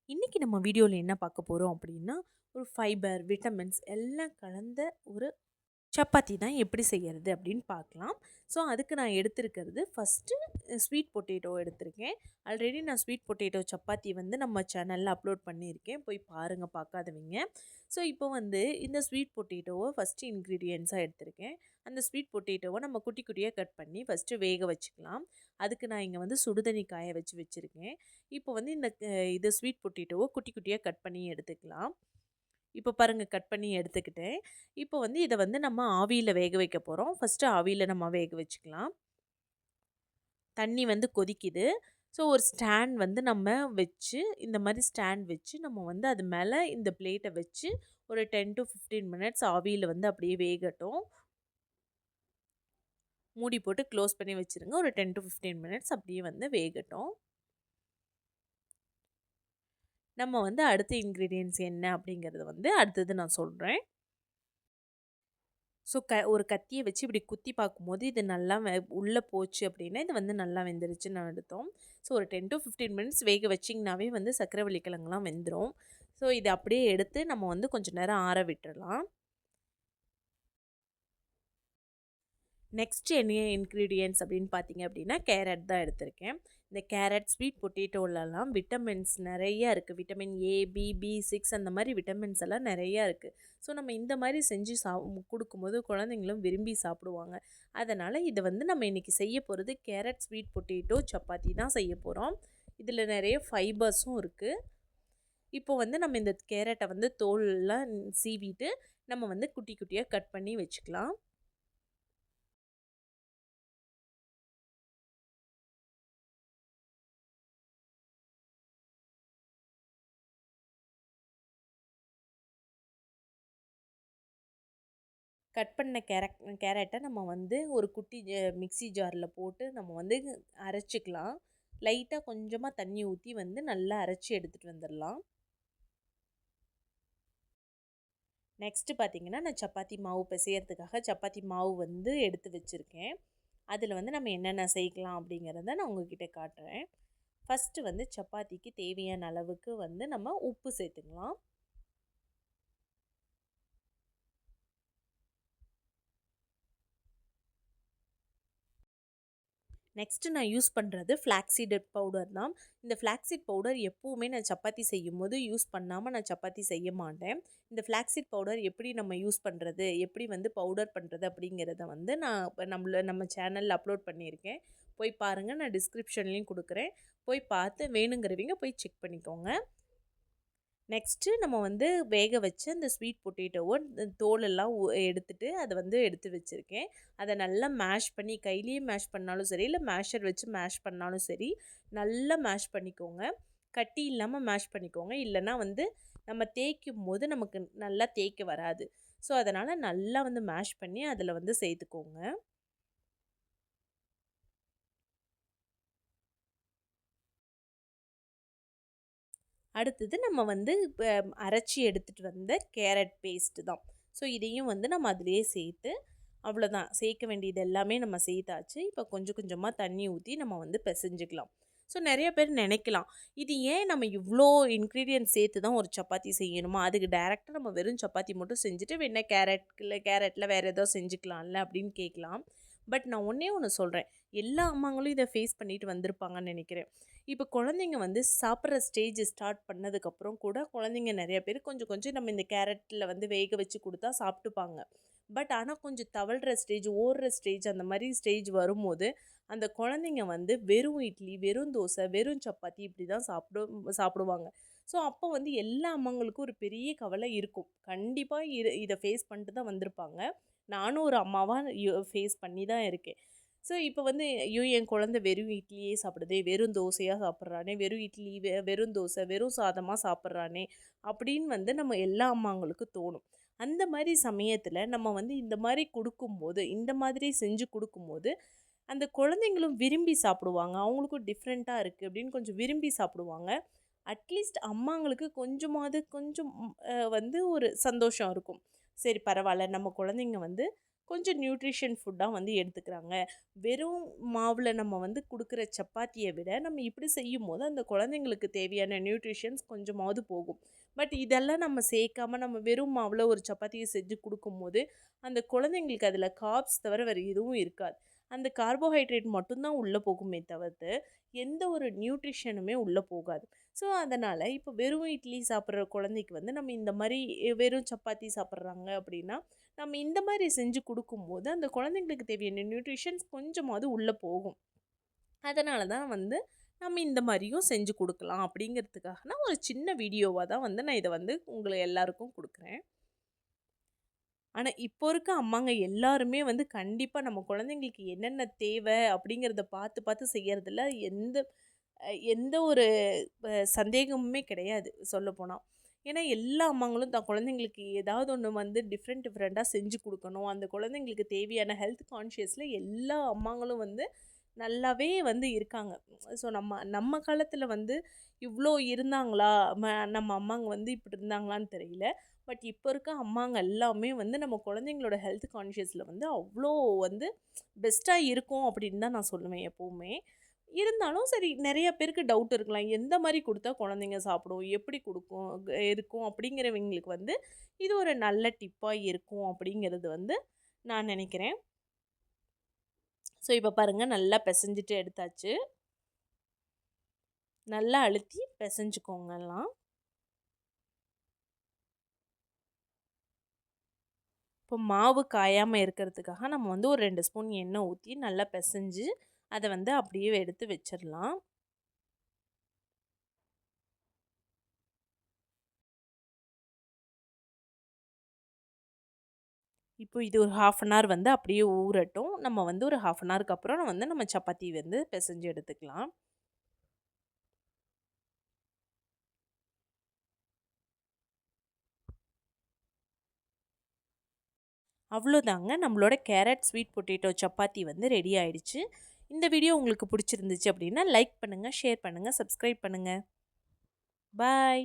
இன்னைக்கு நம்ம வீடியோல என்ன பார்க்க போறோம் அப்படின்னா, ஒரு ஃபைபர், விட்டமின்ஸ் எல்லாம் கலந்த ஒரு சப்பாத்தி தான் எப்படி செய்யறது அப்படின்னு பார்க்கலாம். ஸோ அதுக்கு நான் எடுத்திருக்கிறது ஃபஸ்ட்டு ஸ்வீட் பொட்டேட்டோ எடுத்திருக்கேன். ஆல்ரெடி நான் ஸ்வீட் பொட்டேட்டோ சப்பாத்தி வந்து நம்ம சேனல்ல அப்லோட் பண்ணியிருக்கேன். போய் பாருங்க பார்க்காதவங்க. ஸோ இப்போ வந்து இந்த ஸ்வீட் பொட்டேட்டோவ ஃபஸ்ட்டு இன்கிரீடியன்ட்ஸா எடுத்திருக்கேன். அந்த ஸ்வீட் பொட்டேட்டோவ நம்ம குட்டி குட்டியா கட் பண்ணி ஃபஸ்ட்டு வேக வச்சுக்கலாம். அதுக்கு நான் இங்க வந்து சுடுதண்ணி காய வச்சு வச்சிருக்கேன். இப்போ வந்து இது ஸ்வீட் பொட்டேட்டோவ குட்டி குட்டியா கட் பண்ணி எடுத்துக்கலாம். இப்போ பாருங்க கட் பண்ணி எடுத்துக்கிட்டேன். இப்போ வந்து இத வந்து நம்ம ஆவியில வேக வைக்க போறோம். ஃபர்ஸ்ட்டு ஆவியில நம்ம வேக வச்சுக்கலாம். தண்ணி வந்து கொதிக்குது. ஸோ ஒரு ஸ்டாண்ட் வந்து நம்ம வச்சு, இந்த மாரி ஸ்டாண்ட் வச்சு நம்ம வந்து அது மேல இந்த பிளேட்ட வச்சு ஒரு 10 டூ 15 மினிட்ஸ் ஆவியில வந்து அப்படியே வேகட்டும். மூடி போட்டு க்ளோஸ் பண்ணி வச்சுருங்க. ஒரு 10 டூ 15 மினிட்ஸ் அப்படியே வந்து வேகட்டும். நம்ம வந்து அடுத்த இன்கிரீடியன்ட்ஸ் என்ன அப்படிங்கிறத வந்து அடுத்தது நான் சொல்றேன். ஸோ ஒரு கத்திய வச்சு இப்படி குத்தி பார்க்கும்போது, இது நல்லா உள்ள போச்சு அப்படின்னா, இது வந்து நல்லா வெந்துருச்சுன்னு அர்த்தம். ஸோ ஒரு 10 டூ 15 மினிட்ஸ் வேக வச்சிங்கனாவே வந்து சர்க்கரைவள்ளி கிழங்குலாம் வெந்துரும். ஸோ இத அப்படியே எடுத்து நம்ம வந்து கொஞ்சம் நேரம் ஆற விட்டுறலாம். நெக்ஸ்ட் என்ன இன்கிரீடியன்ட்ஸ் அப்படின்னு பார்த்தீங்க அப்படின்னா, கேரட் தான் எடுத்திருக்கேன். இந்த கேரட், ஸ்வீட் பொட்டேட்டோலலாம் விட்டமின்ஸ் நெறைய இருக்குது. விட்டமின் ஏ, பி, பி6 அந்த மாரி விட்டமின்ஸ் எல்லாம் நெறையா இருக்குது. ஸோ நம்ம இந்த மாரி செஞ்சு குடுக்கும்போது குழந்தைங்களும் விரும்பி சாப்பிடுவாங்க. அதனால் இத வந்து நம்ம இன்னைக்கு செய்ய போறது கேரட், ஸ்வீட் பொட்டேட்டோ சப்பாத்தி தான் செய்ய போறோம். இதில நெறைய ஃபைபர்ஸும் இருக்கு. இப்போ வந்து நம்ம இந்த கேரட்ட வந்து தோல்லாம் சீவிட்டு, நம்ம வந்து குட்டி குட்டியா கட் பண்ணி வச்சுக்கலாம். கட் பண்ண கேரட்ட நம்ம வந்து ஒரு குட்டி மிக்ஸி ஜார்ல போட்டு நம்ம வந்து அரைச்சுக்கலாம். லைட்டா கொஞ்சமா தண்ணி ஊத்தி வந்து நல்லா அரைச்சு எடுத்துட்டு வந்துரலாம். நெக்ஸ்ட்டு பார்த்தீங்கன்னா, நான் சப்பாத்தி மாவு பிசையறதுக்காக சப்பாத்தி மாவு வந்து எடுத்து வச்சிருக்கேன். அதில வந்து நம்ம என்னென்ன சேர்க்கலாம் அப்படிங்கிறத நான் உங்ககிட்ட காட்டுறேன். ஃபர்ஸ்ட்டு வந்து சப்பாத்திக்கு தேவையான அளவுக்கு வந்து நம்ம உப்பு சேர்த்துக்கலாம். நெக்ஸ்ட்டு நான் யூஸ் பண்ணுறது ஃப்ளாக்ஸீட் பவுடர் தான். இந்த ஃப்ளாக்ஸீட் பவுடர் எப்பவுமே நான் சப்பாத்தி செய்யும்போது யூஸ் பண்ணாம நான் சப்பாத்தி செய்ய மாட்டேன். இந்த ஃப்ளாக்ஸீட் பவுடர் எப்படி நம்ம யூஸ் பண்ணுறது, எப்படி வந்து பவுடர் பண்ணுறது அப்படிங்கிறத வந்து நான் இப்ப நம்ம சேனல்ல அப்லோட் பண்ணியிருக்கேன். போய் பாருங்க. நான் டிஸ்கிரிப்ஷன்லேயும் குடுக்குறேன். போய் பார்த்து வேணுங்கிறவங்க போய் செக் பண்ணிக்கோங்க. நெக்ஸ்ட்டு நம்ம வந்து வேக வச்ச இந்த ஸ்வீட் பொட்டேட்டோவ தோலெல்லாம் எடுத்துட்டு அத வந்து எடுத்து வச்சிருக்கேன். அத நல்லா மேஷ் பண்ணி கையிலேயே மேஷ் பண்ணாலும் சரி, இல்ல மேஷர் வச்சு மேஷ் பண்ணாலும் சரி, நல்லா மேஷ் பண்ணிக்கோங்க. கட்டி இல்லாம மேஷ் பண்ணிக்கோங்க. இல்லன்னா வந்து நம்ம தேய்க்கும்போது நமக்கு நல்லா தேய்க்க வராது. ஸோ, அதனால நல்லா வந்து மேஷ் பண்ணி அதில வந்து சேர்த்துக்கோங்க. அடுத்தது நம்ம வந்து இப்ப அரைச்சி எடுத்துட்டு வந்த கேரட் பேஸ்ட்டு தான். ஸோ இதையும் வந்து நம்ம அதிலேயே சேர்த்து அவ்வளோதான். சேர்க்க வேண்டியது எல்லாமே நம்ம சேர்த்தாச்சு. இப்போ கொஞ்சம் கொஞ்சமா தண்ணி ஊத்தி நம்ம வந்து பெசஞ்சுக்கலாம். ஸோ நெறைய பேர் நெனைக்கலாம், இது ஏன் நம்ம இவ்ளோ இன்கிரீடியன்ட்ஸ் சேர்த்து தான் ஒரு சப்பாத்தி செய்யணுமா? அதுக்கு டைரக்ட்டா நம்ம வெறும் சப்பாத்தி மட்டும் செஞ்சுட்டு வேணா கேரட்ல வேற ஏதோ செஞ்சுக்கலாம்ல அப்படின்னு கேட்கலாம். பட் நான் ஒண்ணே ஒண்ணு சொல்றேன். எல்லா அம்மாங்களும் இத ஃபேஸ் பண்ணிட்டு வந்திருப்பாங்கன்னு நெனைக்கிறேன். இப்போ குழந்தைங்க வந்து சாப்பிட்ற ஸ்டேஜ் ஸ்டார்ட் பண்ணதுக்கப்புறம் கூட குழந்தைங்க நெறைய பேர் கொஞ்சம் கொஞ்சம் நம்ம இந்த கேரட்ல வந்து வேக வச்சு குடுத்தா சாப்பிட்டுப்பாங்க. பட் ஆனா கொஞ்சம் தவழ்ற ஸ்டேஜ், ஓடுற ஸ்டேஜ் அந்த மாரி ஸ்டேஜ் வரும்போது, அந்த குழந்தைங்க வந்து வெறும் இட்லி, வெறும் தோசை, வெறும் சப்பாத்தி இப்படி தான் சாப்பிடுவாங்க. ஸோ அப்போ வந்து எல்லா அம்மாங்களுக்கும் ஒரு பெரிய கவலை இருக்கும். கண்டிப்பா இத ஃபேஸ் பண்ணிட்டு தான் வந்திருப்பாங்க. நானும் ஒரு அம்மாவா ஃபேஸ் பண்ணி தான் இருக்கேன். ஸோ இப்போ வந்து ஐயோ! என் குழந்தை வெறும் இட்லியே சாப்பிடுதே, வெறும் தோசையா சாப்பிட்றானே, வெறும் இட்லி, வெறும் தோசை, வெறும் சாதமா சாப்பிட்றானே, அப்படின்னு வந்து நம்ம எல்லா அம்மாங்களுக்கும் தோணும். அந்த மாரி சமயத்துல நம்ம வந்து இந்த மாரி குடுக்கும்போது, இந்த மாதிரி செஞ்சு குடுக்கும்போது, அந்த குழந்தைங்களும் விரும்பி சாப்பிடுவாங்க. அவங்களுக்கும் டிஃப்ரெண்ட்டா இருக்கு அப்படின்னு கொஞ்சம் விரும்பி சாப்பிடுவாங்க. அட்லீஸ்ட் அம்மாங்களுக்கு கொஞ்சமாவது கொஞ்சம் வந்து ஒரு சந்தோஷம் இருக்கும். சரி பரவால்ல, நம்ம குழந்தைங்க வந்து கொஞ்சம் நியூட்ரிஷன் ஃபுட்டாக வந்து எடுத்துக்கிறாங்க. வெறும் மாவில் நம்ம வந்து கொடுக்குற சப்பாத்தியை விட நம்ம இப்படி செய்யும்போது அந்த குழந்தைங்களுக்கு தேவையான நியூட்ரிஷன்ஸ் கொஞ்சமாவது போகும். பட் இதெல்லாம் நம்ம சேர்க்காம நம்ம வெறும் மாவில் ஒரு சப்பாத்தியை செஞ்சு கொடுக்கும்போது அந்த குழந்தைங்களுக்கு அதில் கார்ப்ஸ் தவிர வேறு எதுவும் இருக்காது. அந்த கார்போஹைட்ரேட் மட்டும்தான் உள்ளே போகுமே தவிர்த்து எந்த ஒரு நியூட்ரிஷனுமே உள்ளே போகாது. ஸோ அதனால் இப்போ வெறும் இட்லி சாப்பிட்ற குழந்தைக்கு வந்து நம்ம இந்த மாதிரி வெறும் சப்பாத்தி சாப்பிட்றாங்க அப்படின்னா நம்ம இந்த மாதிரி செஞ்சு கொடுக்கும்போது அந்த குழந்தைங்களுக்கு தேவையான நியூட்ரிஷன்ஸ் கொஞ்சமாவது உள்ளே போகும். அதனால தான் வந்து நம்ம இந்த மாதிரியும் செஞ்சு கொடுக்கலாம் அப்படிங்கிறதுக்காக நான் ஒரு சின்ன வீடியோவாக தான் வந்து நான் இதை வந்து உங்களை எல்லாருக்கும் கொடுக்குறேன். ஆனா, இப்போ இருக்க அம்மாங்க எல்லாருமே வந்து கண்டிப்பா நம்ம குழந்தைங்களுக்கு என்னென்ன தேவை அப்படிங்கிறத பார்த்து பார்த்து செய்யறதுல எந்த ஒரு சந்தேகமுமே கிடையாது சொல்லப்போனா. ஏன்னா, எல்லா அம்மாங்களும் தான் குழந்தைங்களுக்கு ஏதாவது ஒண்ணு வந்து டிஃப்ரெண்ட்டா செஞ்சு குடுக்கணும். அந்த குழந்தைங்களுக்கு தேவையான ஹெல்த் கான்ஷியஸ்ல எல்லா அம்மாங்களும் வந்து நல்லாவே வந்து இருக்காங்க. ஸோ நம்ம நம்ம காலத்துல வந்து இவ்ளோ இருந்தாங்களா? நம்ம அம்மாங்க வந்து இப்படி இருந்தாங்களான்னு தெரியல. பட் இப்போ இருக்க அம்மாங்க எல்லாமே வந்து நம்ம குழந்தைங்களோட ஹெல்த் கான்ஷியஸில் வந்து அவ்வளோ வந்து பெஸ்ட்டாக இருக்கும் அப்படின்னு தான் நான் சொல்லுவேன் எப்போவுமே. இருந்தாலும் சரி நிறைய பேருக்கு டவுட் இருக்கலாம். எந்த மாதிரி கொடுத்தா குழந்தைங்க சாப்பிடும்? எப்படி கொடுக்கும் இருக்கும் அப்படிங்கிறவங்களுக்கு வந்து இது ஒரு நல்ல டிப்பாக இருக்கும் அப்படிங்கிறது வந்து நான் நினைக்கிறேன். ஸோ இப்போ பாருங்கள் நல்லா பிசைஞ்சிட்டு எடுத்தாச்சு. நல்லா அழுத்தி பிசைஞ்சுக்கோங்க எல்லாம். இப்போ மாவு காயாமல் இருக்கிறதுக்காக நம்ம வந்து ஒரு 2 ஸ்பூன் எண்ணெய் ஊற்றி நல்லா பிசைஞ்சு அதை வந்து அப்படியே எடுத்து வச்சிடலாம். இப்போ இது ஒரு 1/2 அன் ஹவர் வந்து அப்படியே ஊறட்டும். நம்ம வந்து ஒரு 1/2 அன் ஹவருக்கு அப்புறம் வந்து நம்ம சப்பாத்தி வந்து பிசைஞ்சு எடுத்துக்கலாம். அவ்வளோதாங்க, நம்மளோட கேரட் ஸ்வீட் பொட்டேட்டோ சப்பாத்தி வந்து ரெடி ஆயிடுச்சு. இந்த வீடியோ உங்களுக்கு பிடிச்சிருந்துச்சு அப்படின்னா லைக் பண்ணுங்கள், ஷேர் பண்ணுங்கள், சப்ஸ்கிரைப் பண்ணுங்கள். பாய்.